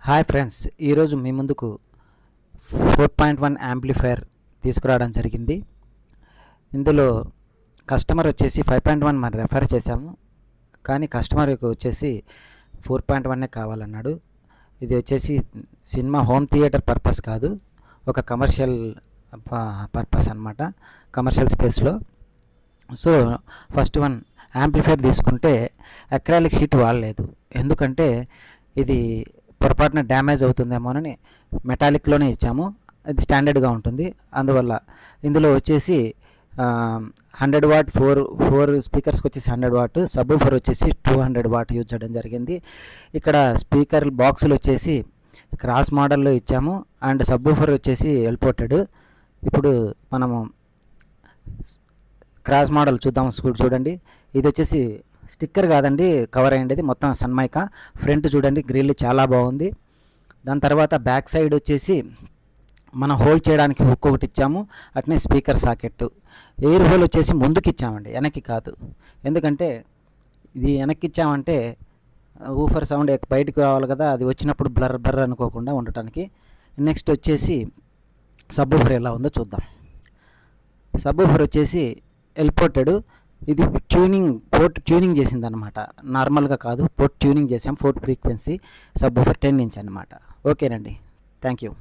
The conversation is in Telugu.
హాయ్ ఫ్రెండ్స్, ఈరోజు మీ ముందుకు 4.1 యాంప్లిఫైయర్ తీసుకురావడం జరిగింది. ఇందులో కస్టమర్ వచ్చేసి 5.1 మనం రెఫర్ చేశాము, కానీ కస్టమర్కి వచ్చేసి 4.1 కావాలన్నాడు. ఇది వచ్చేసి సినిమా హోమ్ థియేటర్ పర్పస్ కాదు, ఒక కమర్షియల్ పర్పస్ అన్నమాట, కమర్షియల్ స్పేస్లో. సో ఫస్ట్ వన్ యాంప్లిఫైయర్ తీసుకుంటే అక్రాలిక్ షీట్ వాడలేదు, ఎందుకంటే ఇది పొరపాటున డ్యామేజ్ అవుతుందేమోనని మెటాలిక్లోనే ఇచ్చాము. ఇది స్టాండర్డ్గా ఉంటుంది. అందువల్ల ఇందులో వచ్చేసి 100 వాట్ ఫోర్ స్పీకర్స్కి వచ్చేసి 100 వాట్, సబ్బూఫర్ వచ్చేసి 200 వాట్ యూజ్ చేయడం జరిగింది. ఇక్కడ స్పీకర్ బాక్సులు వచ్చేసి క్రాస్ మోడల్లో ఇచ్చాము, అండ్ సబ్బూఫర్ వచ్చేసి ఎల్పోర్టెడ్. ఇప్పుడు మనము క్రాస్ మోడల్ చూద్దాం. చూడండి, ఇది వచ్చేసి స్టిక్కర్ కాదండి, కవర్ అయ్యేది మొత్తం సన్మైకా. ఫ్రంట్ చూడండి, గ్రిల్ చాలా బాగుంది. దాని తర్వాత బ్యాక్ సైడ్ వచ్చేసి మనం హోల్డ్ చేయడానికి హుక్ ఒకటి ఇచ్చాము, అట్నే స్పీకర్ సాకెట్. ఎయిర్ హోల్ వచ్చేసి ముందుకు ఇచ్చామండి, వెనక్కి కాదు. ఎందుకంటే ఇది వెనక్కి ఇచ్చామంటే ఊఫర్ సౌండ్ బయటకు రావాలి కదా, అది వచ్చినప్పుడు బ్లర్ బ్లర్ అనుకోకుండా ఉండటానికి. నెక్స్ట్ వచ్చేసి సబ్బూఫర్ ఎలా ఉందో చూద్దాం. సబ్బూఫర్ వచ్చేసి ఎల్పోర్టెడ్. ఇది పోర్ట్ ట్యూనింగ్ చేసింది అనమాట, నార్మల్గా కాదు, పోర్ట్ ట్యూనింగ్ చేసాం. 4 ఫ్రీక్వెన్సీ సబ్బూఫర్ 10 ఇంచ్ అనమాట. ఓకేనండి, థ్యాంక్ యూ.